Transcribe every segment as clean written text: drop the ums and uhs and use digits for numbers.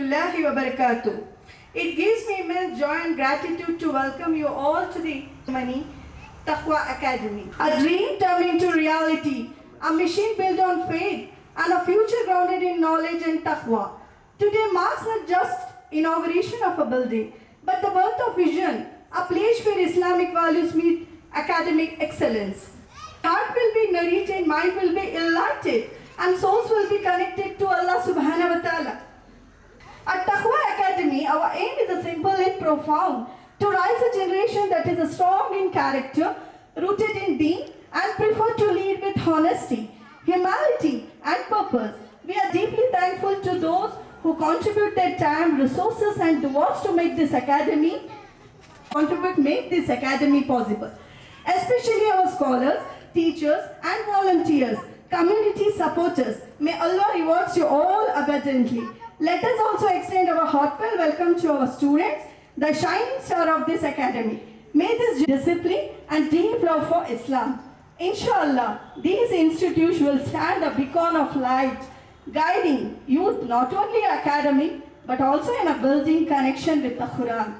rahmatullahi wa barakatuh. It gives me immense joy and gratitude to welcome you all to the Mani Taqwa Academy. A dream turned into reality, a mission built on faith, and a future grounded in knowledge and taqwa. Today marks not just inauguration of a building, but the birth of vision, a place where Islamic values meet academic excellence. Heart will be nourished, mind will be enlightened, and souls will be connected to Allah subhanahu wa ta'ala. At Taqwa Academy, our aim is simple yet profound, to raise a generation that is strong in character, rooted in deen, and prefer to lead with honesty, humility, and purpose. We are deeply thankful to those who contribute their time, resources, and devotes to make this academy possible. Especially our scholars, teachers, and volunteers, community supporters. May Allah rewards you all abundantly. Let us also extend our heartfelt welcome to our students, the shining star of this academy. May this discipline and deep love for Islam. Inshallah, these institutes will stand a beacon of light, guiding youth not only academic, but also in a building connection with the Quran,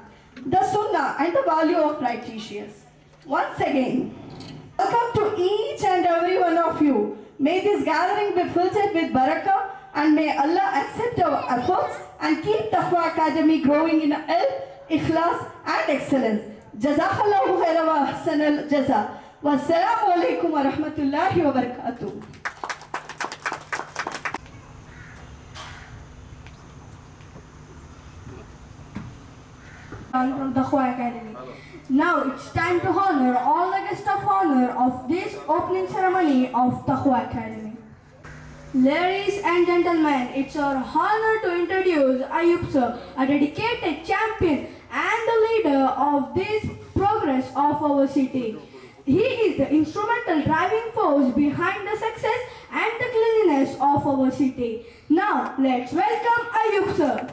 the Sunnah, and the value of right teachers. Once again, welcome to each and every one of you. May this gathering be filled with barakah, and may Allah accept our efforts and keep Taqwa Academy growing in ilm, ikhlas, and excellence. Jazakallahu khairan wa ahsanal jaza. Wassalamu alaikum wa rahmatullahi wa barakatuh. From Taqwa Academy. Now it's time to honor all the guests of honor of this opening ceremony of Taqwa Academy. Ladies and gentlemen, it's our honor to introduce Ayub sir, a dedicated champion and the leader of this progress of our city. He is the instrumental driving force behind the success and the cleanliness of our city. Now let's welcome Ayub sir.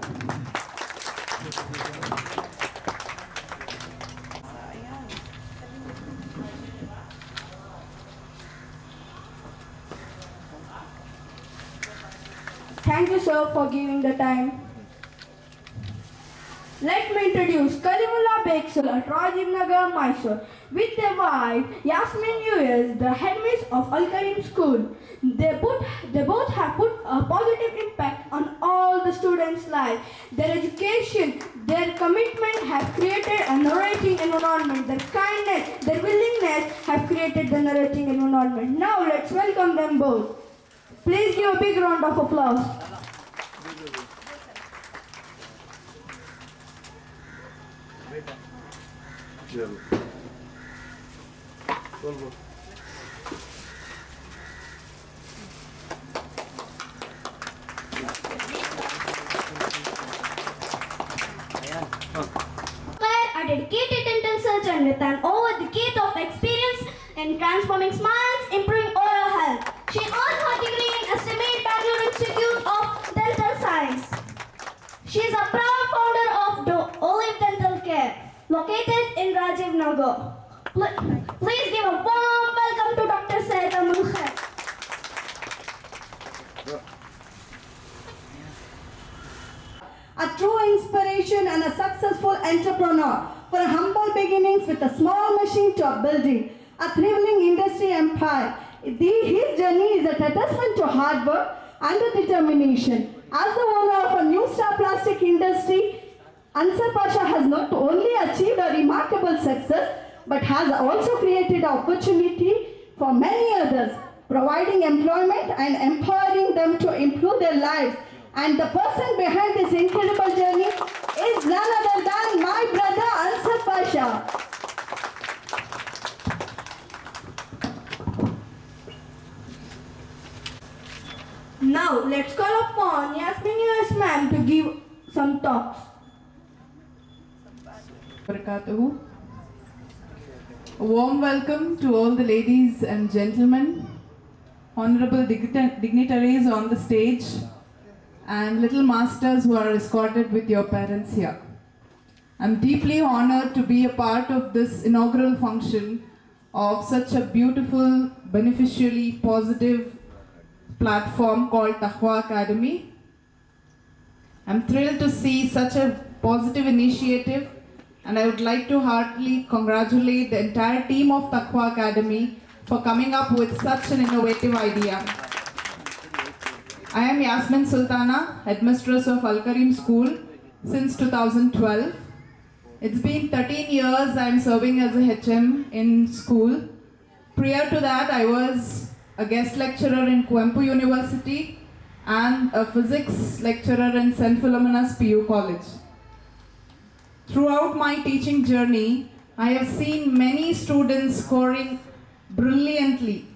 Thank you, sir, for giving the time. Let me introduce Kalimullah Beg sir at Rajiv Nagar, Mysore, with their wife Yasmin US, the headmistress of Al Karim School. They both have put a positive impact on all the students' lives. Their education, their commitment have created a narrating environment. Their kindness, their willingness have created the narrating environment. Now let's welcome them both. Please give a big round of applause. A dedicated dental surgeon with an over decade of experience in transforming smiles, improving oral health. She earned her degree in Estimate Bangalore Institute of Dental Science. She is a proud founder of Olive Dental Care, located in Rajiv Nagar. Please give a warm welcome to Dr. Syed Amul Khair. A true inspiration and a successful entrepreneur, for humble beginnings with a small machine to a building, a thriving industry empire. His journey is a testament to hard work and determination. As the owner of a new star plastic industry, Ansar Pasha has not only achieved a remarkable success, but has also created opportunity for many others, providing employment and empowering them to improve their lives. And the person behind this incredible journey is none other than my brother Ansar Pasha. Now let's call upon Yasmin US ma'am to give some talks. Barakatuhu. A warm welcome to all the ladies and gentlemen, honorable dignitaries on the stage, and little masters who are escorted with your parents here. I'm deeply honored to be a part of this inaugural function of such a beautiful, beneficially positive platform called Taqwa Academy. I'm thrilled to see such a positive initiative, and I would like to heartily congratulate the entire team of Taqwa Academy for coming up with such an innovative idea. I am Yasmin Sultana, headmistress of Al Karim School since 2012. It's been 13 years I am serving as a HM in school. Prior to that, I was a guest lecturer in Kuvempu University and a physics lecturer in St. Philomena's PU College. Throughout my teaching journey, I have seen many students scoring brilliantly.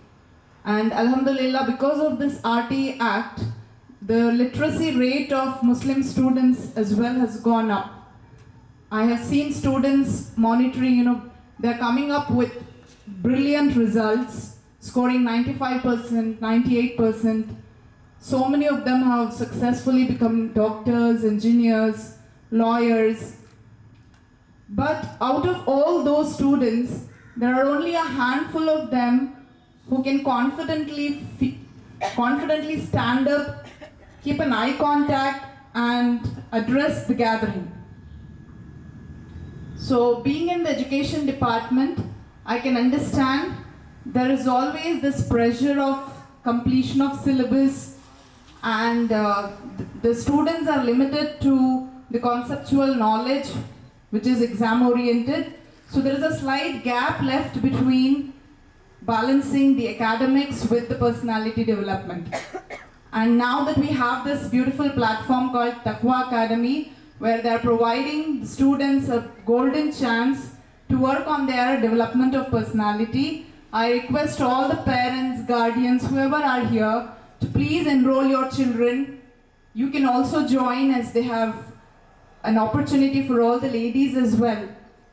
And Alhamdulillah, because of this RT Act, the literacy rate of Muslim students as well has gone up. I have seen students monitoring, they're coming up with brilliant results, scoring 95%, 98%. So many of them have successfully become doctors, engineers, lawyers. But out of all those students, there are only a handful of them who can confidently stand up, keep an eye contact, and address the gathering. So being in the education department, I can understand there is always this pressure of completion of syllabus, and the students are limited to the conceptual knowledge, which is exam oriented. So there is a slight gap left between balancing the academics with the personality development. And now that we have this beautiful platform called Taqwa Academy, where they are providing students a golden chance to work on their development of personality, I request all the parents, guardians, whoever are here, to please enroll your children. You can also join, as they have an opportunity for all the ladies as well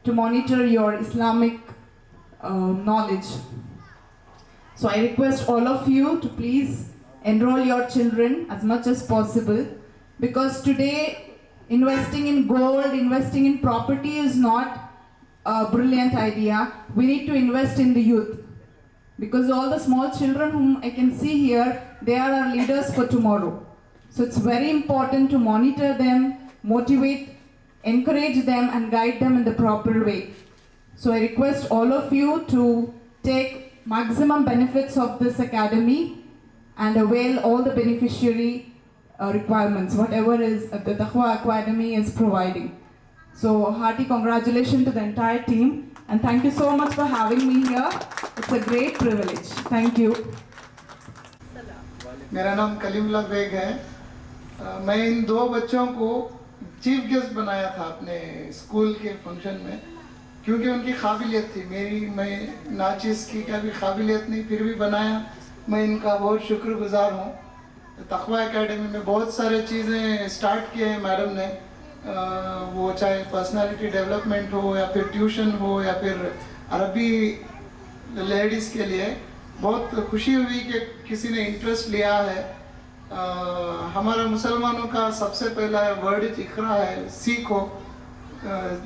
to monitor your Islamic knowledge. So I request all of you to please enroll your children as much as possible, because today investing in gold, investing in property is not a brilliant idea. We need to invest in the youth, because all the small children whom I can see here, they are our leaders for tomorrow. So it's very important to monitor them, motivate, encourage them, and guide them in the proper way. So I request all of you to take maximum benefits of this academy and avail all the beneficiary requirements, whatever is the Taqwa Academy is providing. So hearty congratulations to the entire team, and thank you so much for having me here. It's a great privilege. Thank you. मेरा नाम Kalimullah bag है। मैं इन दो बच्चों को chief guest बनाया था अपने स्कूल के फंक्शन में, क्योंकि उनकी काबिलियत थी। मैं नाचिस की क्या भी काबिलियत नहीं, फिर भी बनाया। मैं इनका बहुत शुक्रगुजार हूँ। तक़वा एकेडमी में बहुत सारे चीज़ें स्टार्ट किए हैं मैडम ने, वो चाहे पर्सनालिटी डेवलपमेंट हो या फिर ट्यूशन हो या फिर अरबी लेडीज़ के लिए। बहुत खुशी हुई कि किसी ने इंटरेस्ट लिया है। हमारा मुसलमानों का सबसे पहला वर्ड इक़रा है, सीखो,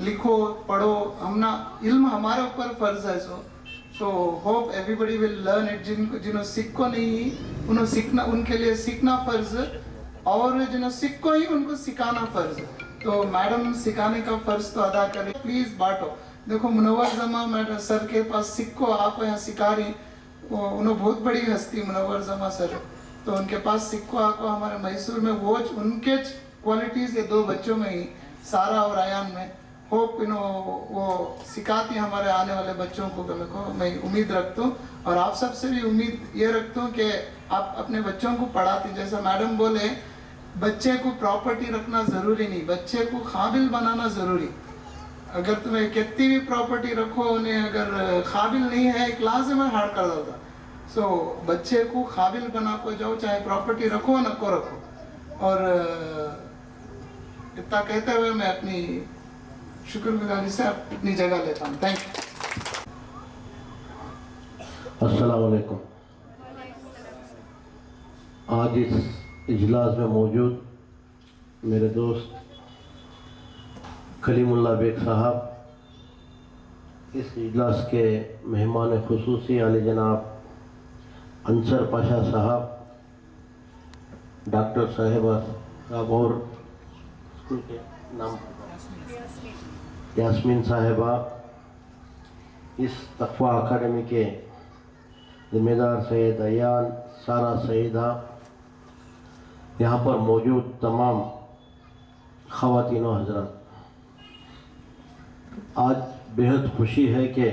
लिखो, पढ़ो। हमना इल्म हमारे ऊपर फ़र्ज़ है। So hope everybody will learn it. जिन्होंने सीखो नहीं, उन्होंने सीखना, उनके लिए सीखना फ़र्ज़, और जिन्होंने सीखो ही उनको सिखाना फ़र्ज़। तो मैडम सिखाने का फ़र्ज़ तो अदा करें। प्लीज़ बांटो। देखो मुनव्वर जमा मैडम सर के पास सीखो, आप यहाँ सिखा रही, उन्होंने बहुत बड़ी हस्ती मुनव्वर जमा सर, तो उनके पास सीखो आपको। हमारे मैसूर में वो उनके क्वालिटीज़ ये दो बच्चों में ही, सारा और आयान में, होप वो सिखाती हमारे आने वाले बच्चों को। मैं उम्मीद रखता हूँ, और आप सबसे भी उम्मीद ये रखता हूँ कि आप अपने बच्चों को पढ़ाती। जैसा मैडम बोले, बच्चे को प्रॉपर्टी रखना ज़रूरी नहीं, बच्चे को काबिल बनाना ज़रूरी। अगर तुम्हें कितनी भी प्रॉपर्टी रखो, उन्हें अगर काबिल नहीं है, क्लास में हार्ड कर देता। सो बच्चे को काबिल बना को जाओ, चाहे प्रॉपर्टी रखो न को रखो। और इतना कहते हुए मैं अपनी शुक्रगुजारी से अपनी जगह लेता हूँ। Thank you. अस्सलाम वालेकुम। आज इस इजलास में मौजूद मेरे दोस्त कलीमुल्लाह बेग साहब, इस इजलास के मेहमान खुसूसी आले जनाब अंसर पाशा साहब, डॉक्टर साहिबा साहब और स्कूल के नाम यास्मीन साहिबा, इस तक़वा अकादमी के ज़िम्मेदार सैयद अयान, सारा सईदा, यहाँ पर मौजूद तमाम ख़वातीन व हज़रात, आज बेहद खुशी है कि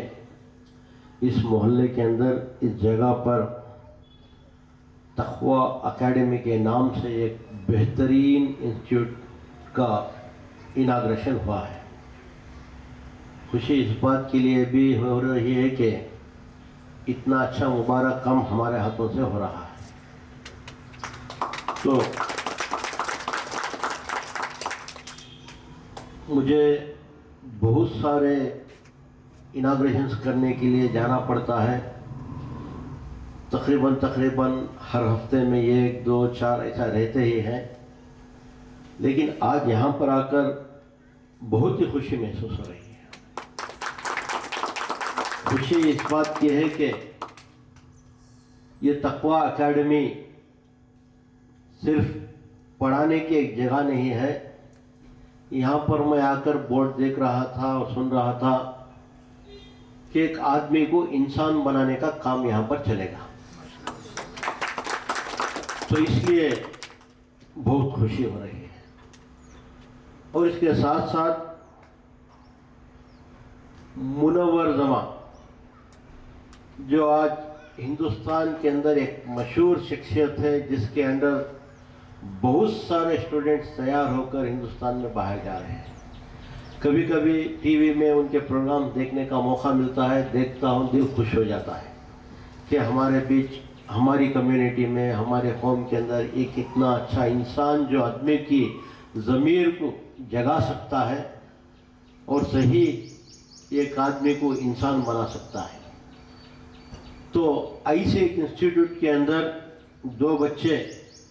इस मोहल्ले के अंदर इस जगह पर तक़वा अकादमी के नाम से एक बेहतरीन इंस्टीट्यूट का इनाग्रेशन हुआ है। खुशी इस बात के लिए भी हो रही है कि इतना अच्छा मुबारक काम हमारे हाथों से हो रहा है। तो मुझे बहुत सारे इनाग्रेशंस करने के लिए जाना पड़ता है, तकरीबन हर हफ्ते में 1, 2, 4 ऐसा रहते ही हैं, लेकिन आज यहाँ पर आकर बहुत ही खुशी महसूस हो रही है। खुशी इस बात की है कि ये तक़वा अकादमी सिर्फ पढ़ाने की एक जगह नहीं है। यहाँ पर मैं आकर बोर्ड देख रहा था और सुन रहा था कि एक आदमी को इंसान बनाने का काम यहाँ पर चलेगा, तो इसलिए बहुत खुशी हो रही है। और इसके साथ साथ मुनव्वर जमा, जो आज हिंदुस्तान के अंदर एक मशहूर शख्सियत है, जिसके अंडर बहुत सारे स्टूडेंट्स तैयार होकर हिंदुस्तान में बाहर जा रहे हैं। कभी कभी टीवी में उनके प्रोग्राम देखने का मौका मिलता है, देखता हूँ, दिल खुश हो जाता है कि हमारे बीच, हमारी कम्युनिटी में, हमारे कौम के अंदर एक इतना अच्छा इंसान जो आदमी की ज़मीर को जगा सकता है और सही एक आदमी को इंसान बना सकता है। तो ऐसे एक इंस्टीट्यूट के अंदर 2 बच्चे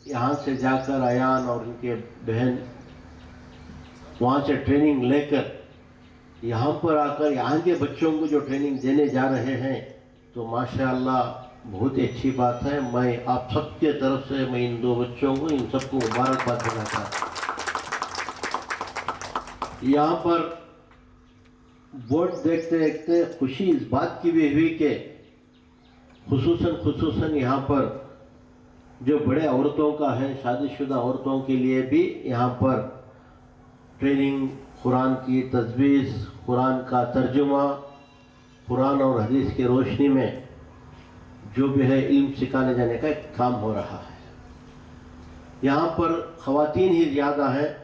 यहाँ से जाकर, अयान और उनके बहन वहाँ से ट्रेनिंग लेकर यहाँ पर आकर यहाँ के बच्चों को जो ट्रेनिंग देने जा रहे हैं, तो माशाअल्लाह बहुत ही अच्छी बात है। मैं आप सबके तरफ से मैं इन 2 बच्चों को, इन सबको मुबारकबाद देना चाहता हूँ। यहाँ पर बोर्ड देखते देखते खुशी इस बात की भी हुई कि खुसूसन यहाँ पर जो बड़े औरतों का है, शादीशुदा औरतों के लिए भी यहाँ पर ट्रेनिंग, कुरान की तजवीज़, कुरान का तर्जुमा, कुरान और हदीस की रोशनी में जो भी है इल्म सिखाने जाने का एक काम हो रहा है। यहाँ पर ख़वातीन ही ज़्यादा है,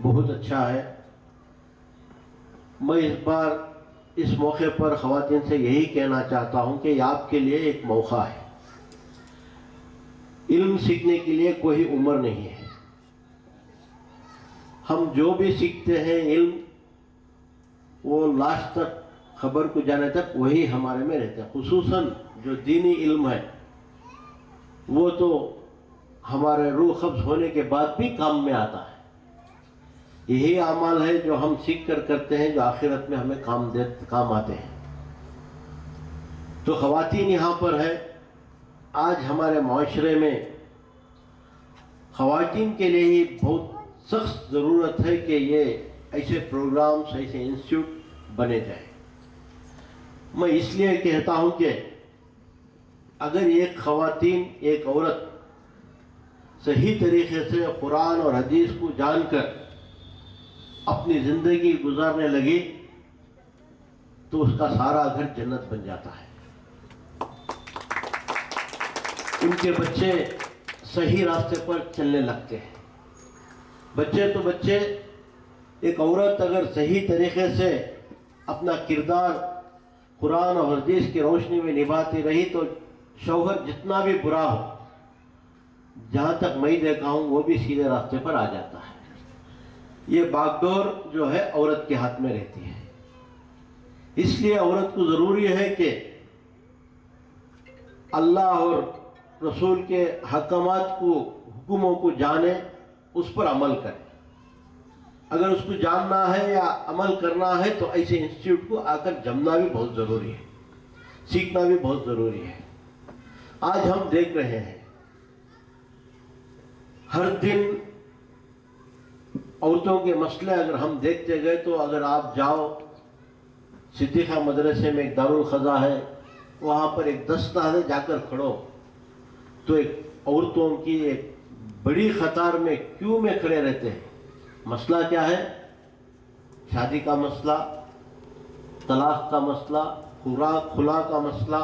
बहुत अच्छा है। मैं इस बार इस मौके पर ख़वातीन से यही कहना चाहता हूँ कि आपके लिए एक मौका है। इल्म सीखने के लिए कोई उम्र नहीं है। हम जो भी सीखते हैं इल्म, वो लास्ट तक, खबर को जाने तक वही हमारे में रहता है। खुसूसन जो दीनी इल्म है, वो तो हमारे रूह कब्ज़ होने के बाद भी काम में आता है। यही अमाल है जो हम सीख कर करते हैं, जो आखिरत में हमें काम आते हैं। तो ख़वातीन यहाँ पर है। आज हमारे माशरे में ख़वातीन के लिए ही बहुत सख्त ज़रूरत है कि ये ऐसे प्रोग्राम्स, ऐसे इंस्टीट्यूट बने जाए। मैं इसलिए कहता हूँ कि अगर एक ख़वातीन, एक औरत सही तरीके से कुरान और हदीस को जानकर अपनी ज़िंदगी गुजारने लगी, तो उसका सारा घर जन्नत बन जाता है। उनके बच्चे सही रास्ते पर चलने लगते हैं। बच्चे तो बच्चे, एक औरत अगर सही तरीके से अपना किरदार कुरान और हदीस की रोशनी में निभाती रही, तो शौहर जितना भी बुरा हो, जहाँ तक मैं देखा हूँ, वो भी सीधे रास्ते पर आ जाता है। ये बागडोर जो है औरत के हाथ में रहती है। इसलिए औरत को ज़रूरी है कि अल्लाह और रसूल के हकामात को, हुक्मों को जाने, उस पर अमल करे। अगर उसको जानना है या अमल करना है, तो ऐसे इंस्टीट्यूट को आकर जमना भी बहुत ज़रूरी है, सीखना भी बहुत ज़रूरी है। आज हम देख रहे हैं हर दिन औरतों के मसले अगर हम देखते गए तो अगर आप जाओ सिद्दीक़ा मदरसे में एक दारुल ख़ज़ा है, वहाँ पर एक 10 लहज़े जाकर खड़ो तो एक औरतों की एक बड़ी कतार में क्यों में खड़े रहते हैं। मसला क्या है? शादी का मसला, तलाक का मसला, खुला का मसला,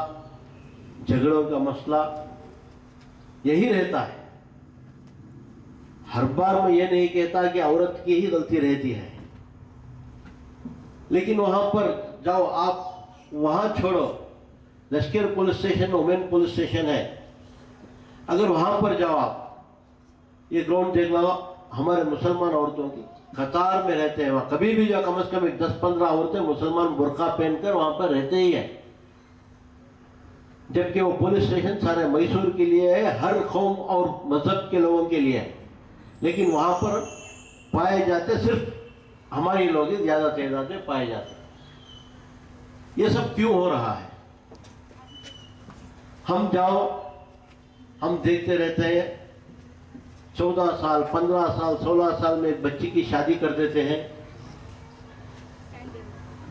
झगड़ों का मसला, यही रहता है। हर बार मैं ये नहीं कहता कि औरत की ही गलती रहती है, लेकिन वहां पर जाओ आप, वहां छोड़ो, लश्कर police station, women police station है, अगर वहां पर जाओ आप, ये ग्राउंड देख लो, हमारे मुसलमान औरतों की कतार में रहते हैं। वहां कभी भी जाओ कम से कम 10-15 औरतें मुसलमान बुर्का पहनकर वहां पर रहते ही है, जबकि वो पुलिस स्टेशन सारे मैसूर के लिए है, हर कौम और मजहब के लोगों के लिए है, लेकिन वहां पर पाए जाते सिर्फ हमारी लोग ही ज्यादा तादाद में पाए जाते। ये सब क्यों हो रहा है? हम जाओ, हम देखते रहते हैं, 14 साल, 15 साल, 16 साल में एक बच्ची की शादी कर देते हैं।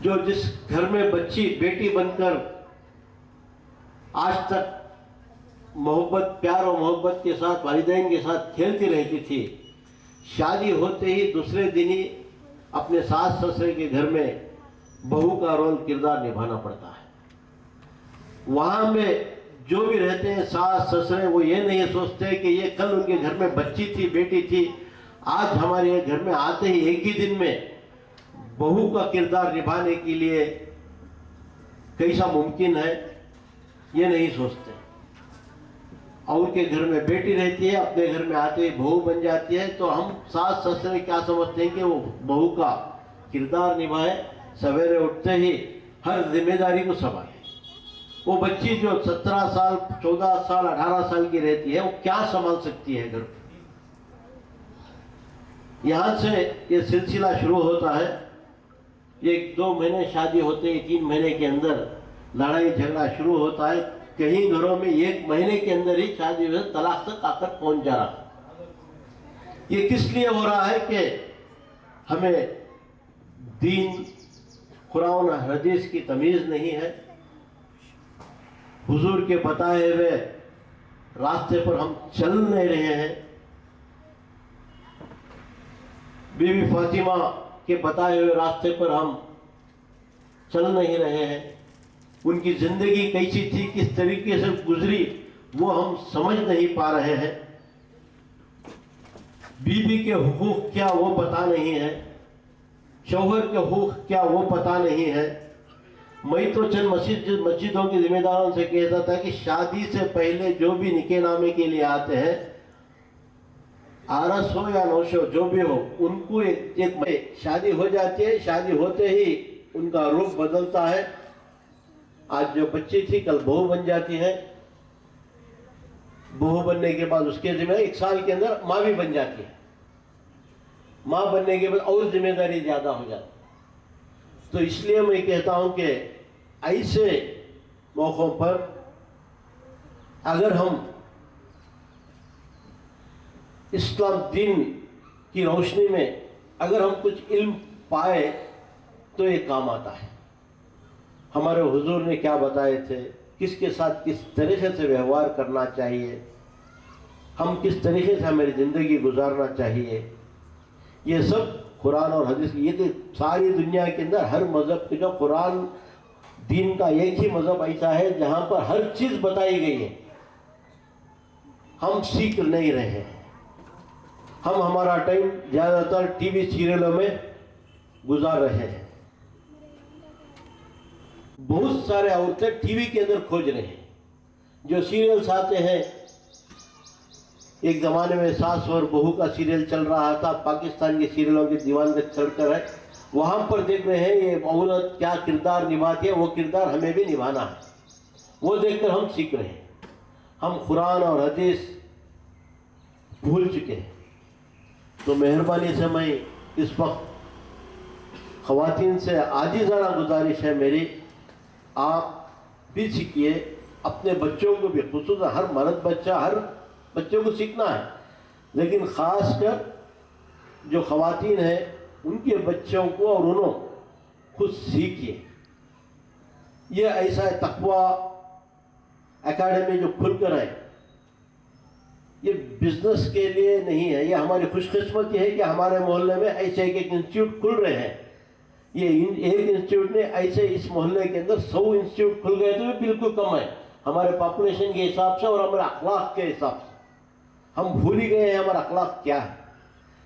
जो जिस घर में बच्ची बेटी बनकर आज तक मोहब्बत, प्यार और मोहब्बत के साथ वालिदैन के साथ खेलती रहती थी, शादी होते ही दूसरे दिन ही अपने सास ससुर के घर में बहू का रोल किरदार निभाना पड़ता है। वहां में जो भी रहते हैं सास ससुर, वो ये नहीं सोचते कि ये कल उनके घर में बच्ची थी, बेटी थी, आज हमारे घर में आते ही एक ही दिन में बहू का किरदार निभाने के लिए कैसा मुमकिन है, ये नहीं सोचते। और के घर में बेटी रहती है, अपने घर में आते ही बहू बन जाती है, तो हम सास ससुर क्या समझते हैं कि वो बहू का किरदार निभाए, सवेरे उठते ही हर जिम्मेदारी को संभाले। वो बच्ची जो 17 साल, 14 साल, 18 साल की रहती है, वो क्या संभाल सकती है घर? यहां से ये सिलसिला शुरू होता है। 1-2 महीने शादी होते ही 3 महीने के अंदर लड़ाई झगड़ा शुरू होता है। कहीं घरों में 1 महीने के अंदर ही शादी में तलाक तक आकर पहुंच जा रहा है। ये किस लिए हो रहा है कि हमें दीन, कुरान और हदीस की तमीज नहीं है, हुजूर के बताए हुए रास्ते पर हम चल नहीं रहे हैं, बीवी फातिमा के बताए हुए रास्ते पर हम चल नहीं रहे हैं। उनकी जिंदगी कैसी थी, किस तरीके से गुजरी, वो हम समझ नहीं पा रहे हैं। बीवी के हुकूक क्या वो पता नहीं है, शौहर के हुकूक क्या वो पता नहीं है। मैं तो चंद मस्जिदों के जिम्मेदारों से कहता था कि शादी से पहले जो भी निकाहनामे के लिए आते हैं, आरस हो या नौश हो, जो भी हो, उनको एक शादी हो जाती है, शादी होते ही उनका रूप बदलता है। आज जो बच्ची थी कल बहू बन जाती है, बहू बनने के बाद उसके जिम्मे 1 साल के अंदर माँ भी बन जाती है, माँ बनने के बाद और जिम्मेदारी ज्यादा हो जाती है। तो इसलिए मैं कहता हूं कि ऐसे मौकों पर अगर हम इस्लाम दीन की रोशनी में अगर हम कुछ इल्म पाए तो ये काम आता है। हमारे हुजूर ने क्या बताए थे, किसके साथ किस तरीके से व्यवहार करना चाहिए, हम किस तरीके से हमारी ज़िंदगी गुजारना चाहिए, ये सब कुरान और हदीस। ये तो सारी दुनिया के अंदर हर मज़हब के, जो कुरान दीन का एक ही मज़हब ऐसा है जहाँ पर हर चीज़ बताई गई है, हम सीख नहीं रहे हैं। हम हमारा टाइम ज़्यादातर टीवी सीरियलों में गुजार रहे हैं। बहुत सारे औरतें टीवी के अंदर खोज रहे हैं, जो सीरियल्स आते हैं। एक ज़माने में सास और बहू का सीरियल चल रहा था, पाकिस्तान के सीरियलों की दीवान पे चढ़कर है, वहाँ पर देख रहे हैं ये औरत क्या किरदार निभाती है, वो किरदार हमें भी निभाना है, वो देखकर हम सीख रहे हैं। हम कुरान और हदीस भूल चुके हैं। तो मेहरबानी से मैं इस वक्त ख़वातीन से आजिज़ाना गुजारिश है मेरी, आप भी सीखिए, अपने बच्चों को भी, खुसूसन हर मर्द बच्चा, हर बच्चों को सीखना है, लेकिन ख़ासकर जो ख़वातीन हैं उनके बच्चों को और उन्होंने खुद सीखिए। ये ऐसा तक़वा एकेडमी जो खुलकर है, ये बिजनेस के लिए नहीं है, ये हमारी खुशकिस्मती है कि हमारे मोहल्ले में ऐसे एक इंस्टीट्यूट खुल रहे हैं। ये एक इंस्टीट्यूट ने ऐसे इस मोहल्ले के अंदर 100 इंस्टीट्यूट खुल गए तो ये बिल्कुल कम है हमारे पॉपुलेशन के हिसाब से और हमारे अखलाक के हिसाब से। हम भूल ही गए हैं हमारा अखलाक क्या है,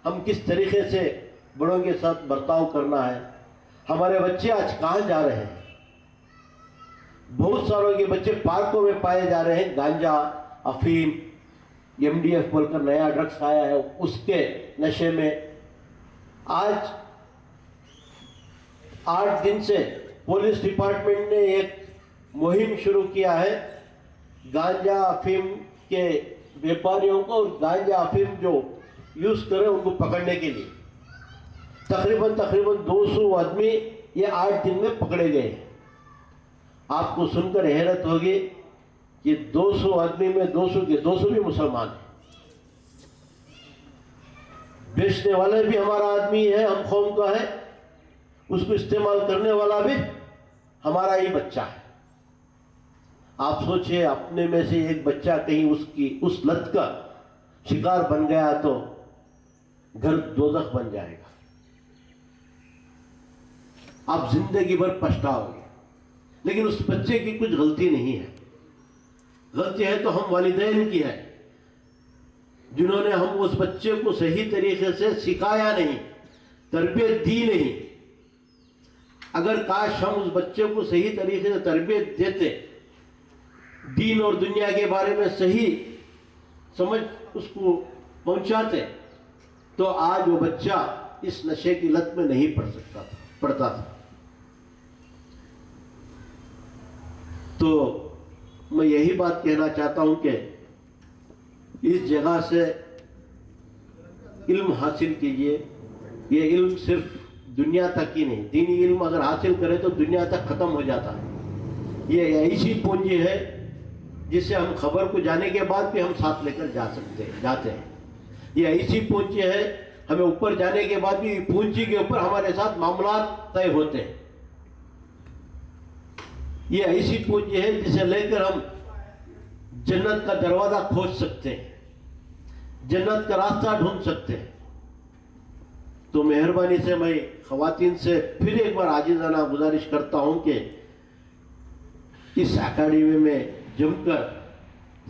हम किस तरीके से बड़ों के साथ बर्ताव करना है। हमारे बच्चे आज कहाँ जा रहे हैं? बहुत सारों के बच्चे पार्कों में पाए जा रहे हैं, गांजा, अफीम, MDF बोलकर नया ड्रग्स आया है, उसके नशे में। आज 8 दिन से पुलिस डिपार्टमेंट ने एक मुहिम शुरू किया है गांजा अफीम के व्यापारियों को और गांजा अफीम जो यूज करें उनको पकड़ने के लिए। तकरीबन 200 आदमी ये 8 दिन में पकड़े गए। आपको सुनकर हैरत होगी कि 200 आदमी में 200 के 200 भी मुसलमान हैं। बेचने वाला भी हमारा आदमी है, हम कौम का है, उसको इस्तेमाल करने वाला भी हमारा ही बच्चा है। आप सोचिए अपने में से एक बच्चा कहीं उसकी उस लत का शिकार बन गया तो घर दोज़ख बन जाएगा, आप जिंदगी भर पछताओगे। लेकिन उस बच्चे की कुछ गलती नहीं है, गलती है तो हम वालिदैन की है जिन्होंने हम उस बच्चे को सही तरीके से सिखाया नहीं, तरबियत दी नहीं। अगर काश हम उस बच्चे को सही तरीके से तरबियत देते, दीन और दुनिया के बारे में सही समझ उसको पहुंचाते, तो आज वो बच्चा इस नशे की लत में नहीं पड़ता था। तो मैं यही बात कहना चाहता हूं कि इस जगह से इल्म हासिल कीजिए। ये इल्म सिर्फ दुनिया तक ही नहीं, दीनी इल्म अगर हासिल करें तो दुनिया तक ख़त्म हो जाता है। ये ऐसी पूंजी है जिससे हम खबर को जाने के बाद भी हम साथ लेकर जाते हैं। ये ऐसी पूंजी है, हमें ऊपर जाने के बाद भी पूंजी के ऊपर हमारे साथ मामलात तय होते हैं। ये ऐसी पूंजी है जिसे लेकर हम जन्नत का दरवाजा खोज सकते हैं, जन्नत का रास्ता ढूंढ सकते हैं। तो मेहरबानी से मैं ख़वातीन से फिर एक बार आजिज़ाना गुजारिश करता हूं कि इस एकेडमी में जमकर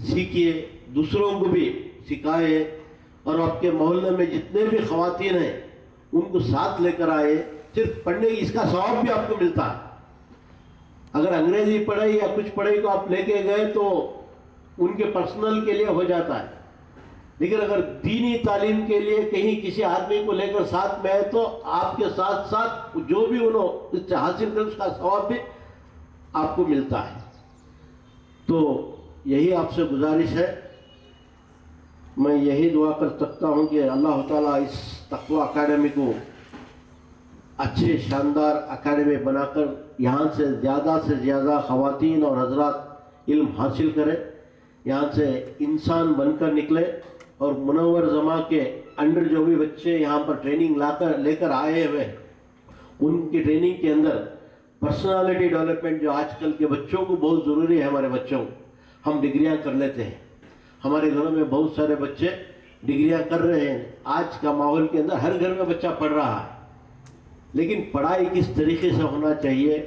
सीखिए, दूसरों को भी सिखाए और आपके मोहल्ले में जितने भी ख़वातीन हैं उनको साथ लेकर आए। सिर्फ पढ़ने की इसका सवाब भी आपको मिलता है। अगर अंग्रेजी पढ़ाई या कुछ पढ़ाई को आप लेके गए तो उनके पर्सनल के लिए हो जाता है, लेकिन अगर दीनी तालीम के लिए कहीं किसी आदमी को लेकर साथ में आए तो आपके साथ साथ जो भी उन्होंने इससे हासिल कर उसका सवाब भी आपको मिलता है। तो यही आपसे गुजारिश है, मैं यही दुआ कर सकता हूँ कि अल्लाह ताला इस तक़वा अकेडमी को अच्छे शानदार अकेडमी बनाकर यहाँ से ज़्यादा ख़वातीन और हज़रात इल्म हासिल करें, यहाँ से इंसान बनकर निकले और मुनव्वर जमा के अंडर जो भी बच्चे यहाँ पर ट्रेनिंग लेकर आए हुए हैं उनकी ट्रेनिंग के अंदर पर्सनालिटी डेवलपमेंट जो आजकल के बच्चों को बहुत ज़रूरी है। हमारे बच्चों हम डिग्रियाँ कर लेते हैं, हमारे घरों में बहुत सारे बच्चे डिग्रियाँ कर रहे हैं। आज का माहौल के अंदर हर घर में बच्चा पढ़ रहा है, लेकिन पढ़ाई किस तरीके से होना चाहिए,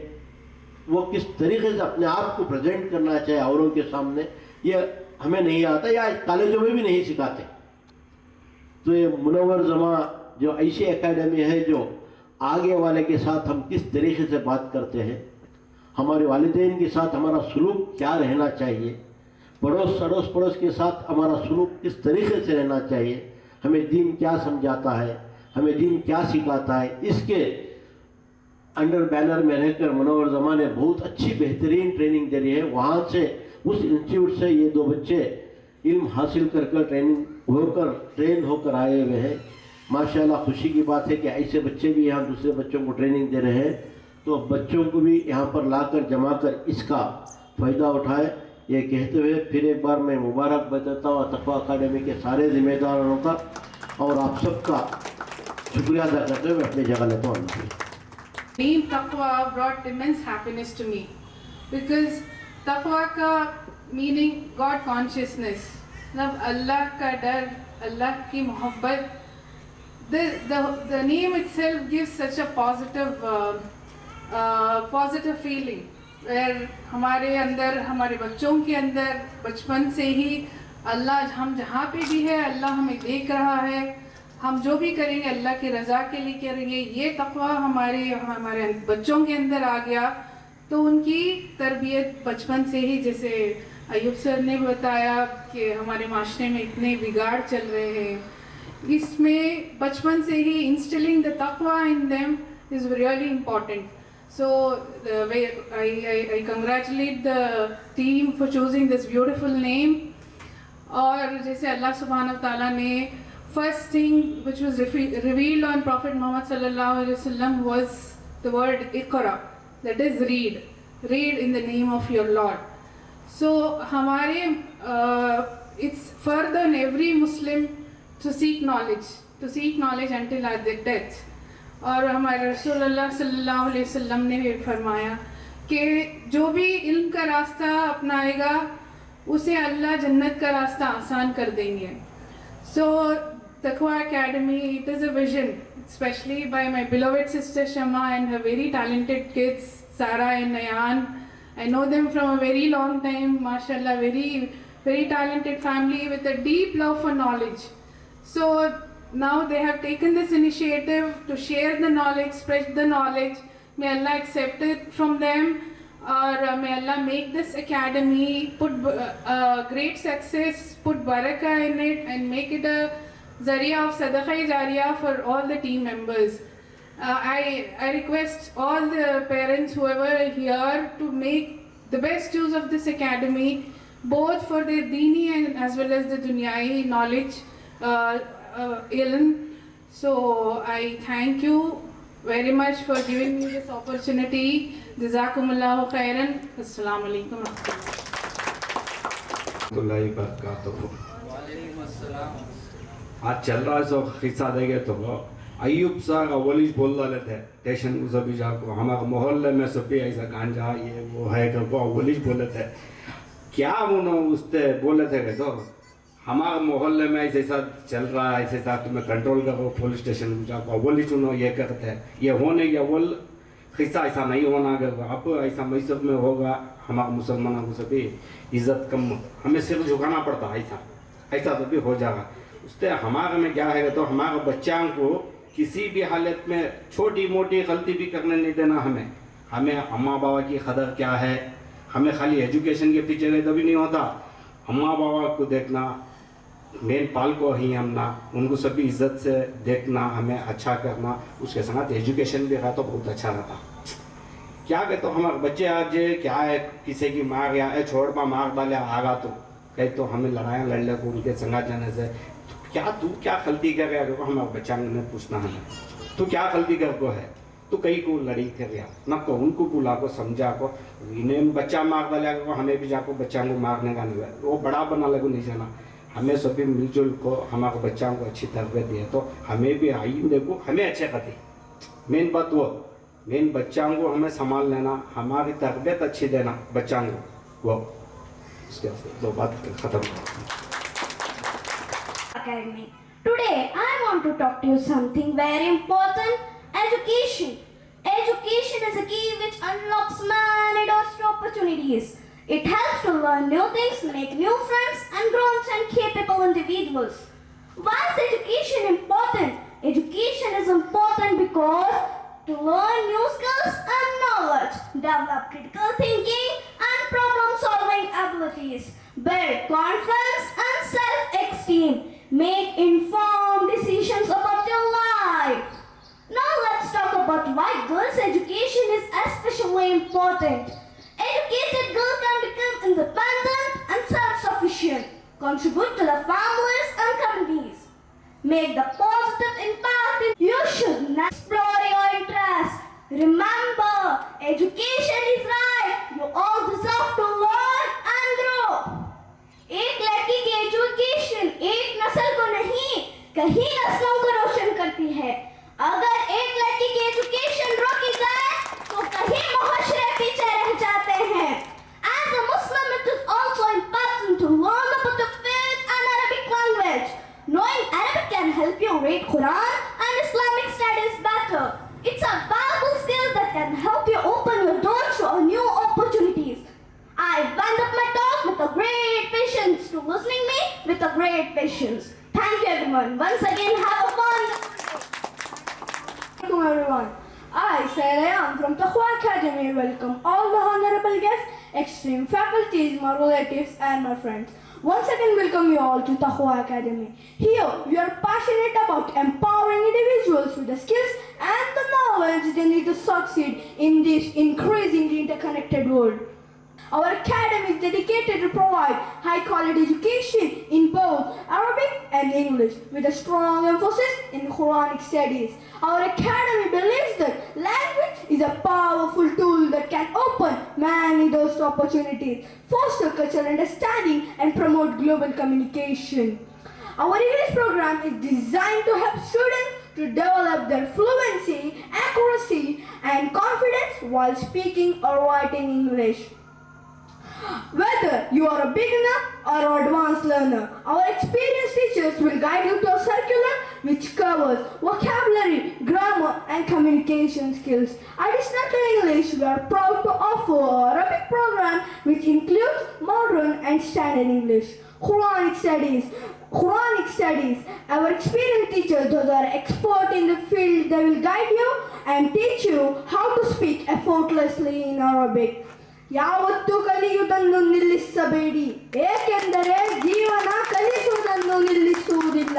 वो किस तरीके से अपने आप को प्रेजेंट करना चाहिए औरों के सामने, ये हमें नहीं आता या कॉलेजों में भी नहीं सिखाते। तो ये मुनव्वर जमा जो ऐसी एकेडमी है जो आगे वाले के साथ हम किस तरीके से बात करते हैं, हमारे वालिदैन के साथ हमारा सलूक क्या रहना चाहिए, अड़ोस पड़ोस के साथ हमारा सलूक किस तरीके से रहना चाहिए, हमें दीन क्या समझाता है, हमें दीन क्या सिखाता है, इसके अंडर बैनर में रहकर मुनव्वर जमा ने बहुत अच्छी बेहतरीन ट्रेनिंग दे रही है। वहाँ से उस इंस्टीट्यूट से ये 2 बच्चे इल्म हासिल कर ट्रेन होकर आए हुए हैं। माशाल्लाह खुशी की बात है कि ऐसे बच्चे भी यहाँ दूसरे बच्चों को ट्रेनिंग दे रहे हैं। तो बच्चों को भी यहाँ पर लाकर जमा कर इसका फ़ायदा उठाए, ये कहते हुए फिर एक बार मैं मुबारक बताता हूँ तक़वा अकेडमी के सारे जिम्मेदारों का और आप सबका शुक्रिया अदा करते हुए अपनी जगह लेता हूँ। अल्लाह हाफ़िज़। Name Taqwa brought immense happiness to me because Taqwa का meaning God consciousness, मतलब अल्लाह का डर, अल्लाह की मोहब्बत. The name itself gives such a positive feeling where हमारे अंदर, हमारे बच्चों के अंदर बचपन से ही अल्लाह, हम जहाँ पे भी है अल्लाह हमें देख रहा है, हम जो भी करेंगे अल्लाह की रज़ा के लिए करेंगे, ये तक़वा हमारे बच्चों के अंदर आ गया. तो उनकी तरबियत बचपन से ही, जैसे अयूब सर ने बताया कि हमारे माशरे में इतने बिगाड़ चल रहे हैं, इसमें बचपन से ही instilling the taqwa in them is really important. So I congratulate the team for choosing this beautiful name. और जैसे अल्लाह सुब्हानहू व तआला ने first thing which was revealed on Prophet Muhammad sallallahu alaihi wasallam was the word Iqra, that is read in the name of your Lord. So हमारे it's further in every Muslim to seek knowledge until our death. और हमारे रसूलुल्लाह सल्लल्लाहु अलैहि वसल्लम ने भी फरमाया कि जो भी इल्म का रास्ता अपनाएगा उसे अल्लाह जन्नत का रास्ता आसान कर देंगे. So Taqwa Academy, it is a vision, especially by my beloved sister Shama and her very talented kids Sara and Nayan. I know them from a very long time, mashallah, very very talented family with a deep love for knowledge. So now they have taken this initiative to share the knowledge, spread the knowledge. May Allah accept it from them, or may Allah make this academy put great success, put barakah in it, and make it a zariya of sadaqah jariyah for all the team members. I request all the parents, whoever here, to make the best use of this academy, both for their deeni and as well as the dunyai knowledge, ilm. So I thank you very much for giving me this opportunity. Jazakumullahu khairan. Assalamu alaikum. आज चल रहा है सो खिस्सा देंगे तो अयूब साहब अवलिश बोल रहे थे स्टेशन को सभी जाको हमारे मोहल्ले में सभी ऐसा गांजा ये वो है को अवलिश बोले थे. क्या उन्होंने उससे बोले थे कि तो हमारे मोहल्ले में ऐसे ऐसा चल रहा है, ऐसे ऐसा तुम्हें कंट्रोल करो, पुलिस स्टेशन में जाको अवलिश उन्होंने ये करते हैं, ये होने ये अव्वल खिस्सा ऐसा नहीं होना अगर अब ऐसा मैसूर में होगा हमारे मुसलमानों को सभी इज्जत कम हमें सिर्फ झुकाना पड़ता है, ऐसा तो भी हो जाएगा. उससे हमारे में क्या है तो हमारे बच्चों को किसी भी हालत में छोटी मोटी गलती भी करने नहीं देना. हमें अम्मा बाबा की कदर क्या है, हमें खाली एजुकेशन के पीछे गए तभी नहीं होता. अम्मा बाबा को देखना, मेन पाल को ही हमना, उनको सभी इज्जत से देखना, हमें अच्छा करना, उसके साथ एजुकेशन भी रहा तो बहुत अच्छा रहता. क्या कहते तो हमारे बच्चे आज क्या है किसी की मार या छोड़ पा मार डाले आगा तो कहीं तो हमें लड़ाया लड़ ले को उनके संगा जाने से तू क्या गलती कर रहा है हमारे बच्चा ने पूछना है तू क्या गलती कर को है तो कहीं को लड़ी कर रहा ना को उनको बुला को समझा को इन्हें बच्चा मार डाले को हमें भी जाको बच्चा को मारने का नहीं है वो बड़ा बना लगो नहीं जाना. हमें सभी मिलजुल को हमारे बच्चों को अच्छी तरबियत दिए तो हमें भी आई देखो हमें अच्छे करती. मेन बात वो मेन बच्चों को हमें संभाल लेना, हमारी तरबियत अच्छी देना बच्चों को, वो इसके दो बात खत्म. Academy. Today I want to talk to you something very important: education. Education is a key which unlocks many doors to opportunities. It helps to learn new things, make new friends, and grow and capable individuals. Why is education important? Education is important because to learn new skills and knowledge, develop critical thinking and problem-solving abilities, build confidence and self-esteem, make informed decisions about your life. Now let's talk about why girls' education is especially important. Educated girls can become independent and self-sufficient, contribute to the families and communities, make the positive impact. You should not explore your interests. Remember, education is right. You all deserve to learn and grow. एक लड़की की education एक नस्ल को नहीं कई नस्लों को रोशन करती है. great patience. Thank you everyone. Once again, have a fun. Welcome everyone. I, Sarayan from Taqwa Academy, welcome all the honorable guests, esteemed faculties, my relatives and my friends. Once again welcome you all to Taqwa Academy. Here we are passionate about empowering individuals with the skills and the knowledge they need to succeed in this increasingly interconnected world. Our academy is dedicated to provide high quality education in both Arabic and English with a strong emphasis in Quranic studies. Our academy believes that language is a powerful tool that can open many doors to opportunities, foster cultural understanding and promote global communication. Our English program is designed to help students to develop their fluency, accuracy and confidence while speaking or writing English. Whether you are a beginner or an advanced learner, our experienced teachers will guide you to a curriculum which covers vocabulary, grammar and communication skills. Additional to English, we are proud to offer an Arabic program which includes modern and standard English. Quranic studies. Our experienced teachers, those are expert in the field, they will guide you and teach you how to speak effortlessly in Arabic. ಯಾವತ್ತೂ ಕಲಿಯುವುದನ್ನು ನಿಲ್ಲಿಸಬೇಡಿ, ಏಕೆಂದರೆ ಜೀವನ ಕಲಿಸುವುದನ್ನು ನಿಲ್ಲಿಸುವುದಿಲ್ಲ.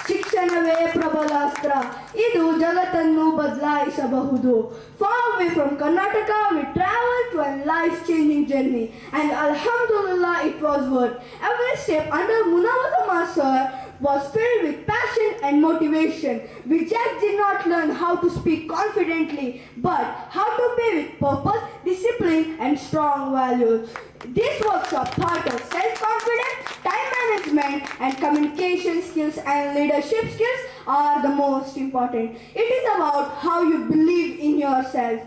ಶಿಕ್ಷಣವೇ ಪ್ರಬಲಾಸ್ತ್ರ, ಇದು ಜಗತ್ತನ್ನು ಬದಲಾಯಿಸಬಹುದು. Far away from Karnataka, we traveled to a life-changing journey, and Alhamdulillah, it was worth. Every step under Munawwar sir was filled with passion and motivation. We just did not learn how to speak confidently, but how to be with purpose, discipline and strong values. This workshop taught us self-confidence, time management and communication skills and leadership skills are the most important. It is about how you believe in yourself.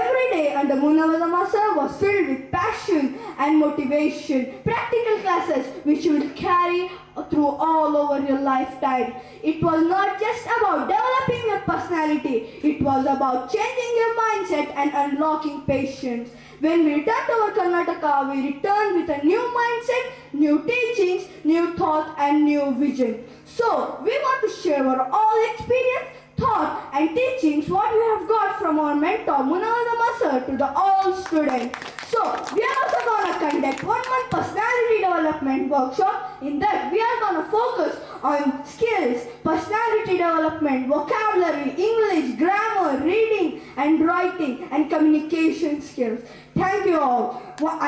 Every day under Munawwar sir was filled with passion and motivation. Practical classes which you will carry through all over your lifetime. It was not just about developing your personality, it was about changing your mindset and unlocking patience. When we returned to our Karnataka, we returned with a new mindset, new teachings, new thought and new vision. So, we want to share our all experience, thought and teachings what we have got from our mentor Munawwar sir to the all students. So, we are also going to conduct 1-month personality development workshop. In that, we are going to focus on skills, personality development, vocabulary, English, grammar, reading and writing and communication skills. Thank you all.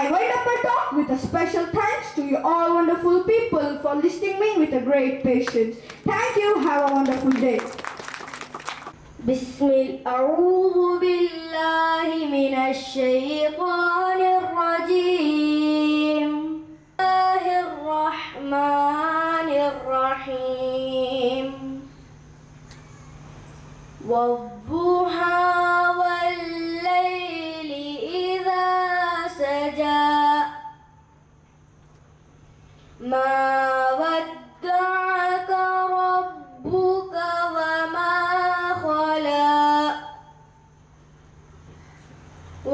I wind up my talk with a special thanks to you all wonderful people for listening me with a great patience. Thank you. Have a wonderful day. أعوذ بالله من الشيطان الرجيم. الله الرحمن الرحيم. والضحى والليل إذا سجى ما ودعك ربك وما خلا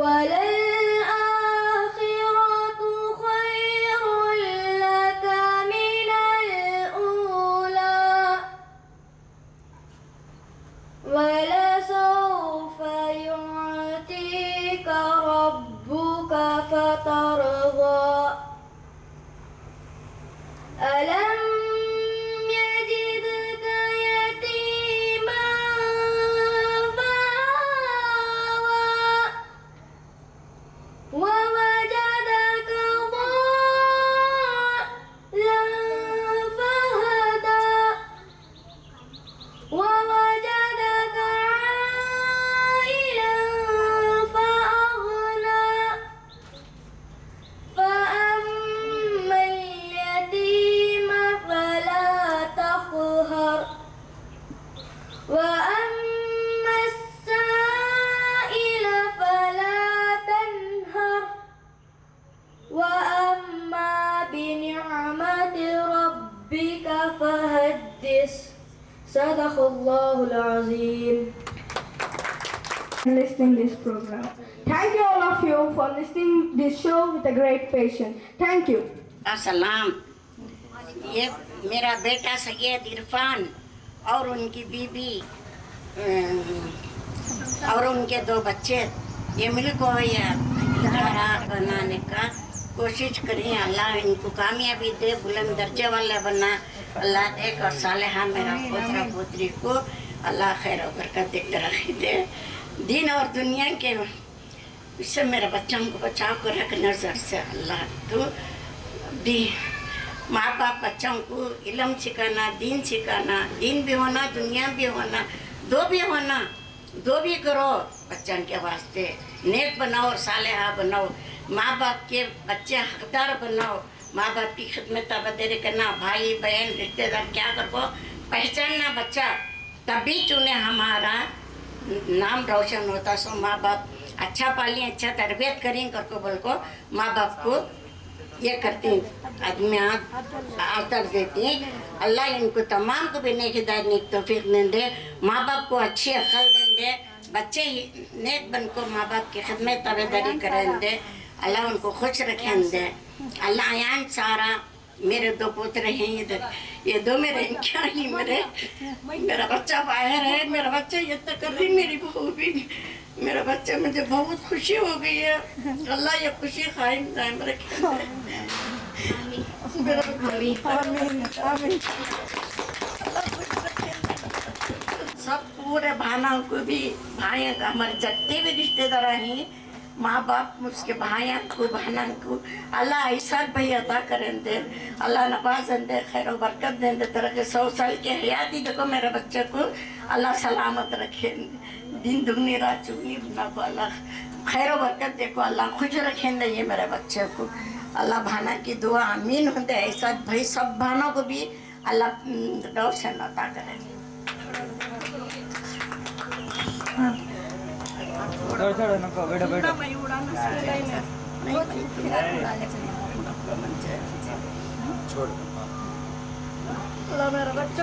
وللآخرة خير لك من الأولى ولسوف يعطيك ربك فترضى ألم يجدك يتيما فآوى ووجدك ضالا فهدى ووجدك عائلا فأغنى فأما اليتيم فلا تقهر وأما السائل فلا تنهر وأما بنعمة ربك فحدث صدق الله العظيم. Listening this program. Thank you all of you for listening this show with a great patience. Thank you. Assalam. ये मेरा बेटा सैयद इरफान और उनकी बीबी और उनके 2 बच्चे ये मिलकर ये इदारा बनाने का कोशिश करें। अल्लाह इनको कामयाबी दे, बुलंद दर्जे वाला बना अल्लाह दे और सालेहा मेरा पोतरा पोतरी को अल्लाह खैर और बरकत दे, तरक्की दे, दीन और दुनिया के इससे मेरे बच्चों को बचाव कर रख नजर से। अल्लाह तो भी माँ बाप बच्चों को इल्म सिखाना, दीन सिखाना, दीन भी होना दुनिया भी होना, दो भी करो बच्चों के वास्ते, नेक बनाओ और सालेहा बनाओ, माँ बाप के बच्चे हकदार बनाओ, माँ बाप की खिदमत बदेरे करना, भाई बहन रिश्तेदार क्या करो पहचानना बच्चा, तभी चुने हमारा नाम रोशन होता। सो माँ बाप अच्छा पालें, अच्छा तरबियत करें करको बोल को माँ बाप को ये करती आदमी आदर देती। अल्लाह इनको तमाम को भी नेक हिदायत नेक तौफीक दे, माँ बाप को अच्छी अकल दे, बच्चे नेक बन को माँ बाप की खिदमत ताबेदारी करें दे, अल्लाह उनको खुश रखें दे। अल्लाह आयान सारा मेरे 2 पोतरे हैं इधर, ये 2 मेरे क्या ही मेरा बच्चा बाहर है, मेरा बच्चा ये तक कर रही, मेरी बहू भी, मेरा बच्चा, मुझे बहुत खुशी हो गई है। अल्लाह ये खुशी कायम दायम रखे। सब पूरे भाइयों को भी, भाई हमारे जितने भी रिश्तेदार हैं, माँ बाप उसके भाइयों को बहनों को अल्लाह ऐसा भाई अदा करें दे, अल्लाह नवाजन दे, खैर बरकत दें दे, तरह के 100 साल के हयाती देखो मेरे बच्चे को अल्लाह सलामत रखे, दिन दुगनी रात चुगनी बना को अल्लाह खैर बरकत देखो, अल्लाह खुश रखें दे ये मेरे बच्चे को। अल्लाह भाना की दुआ आमीन होते। ऐसा भाई सब भानों को भी अल्लाह रोशन अता करें। छोड़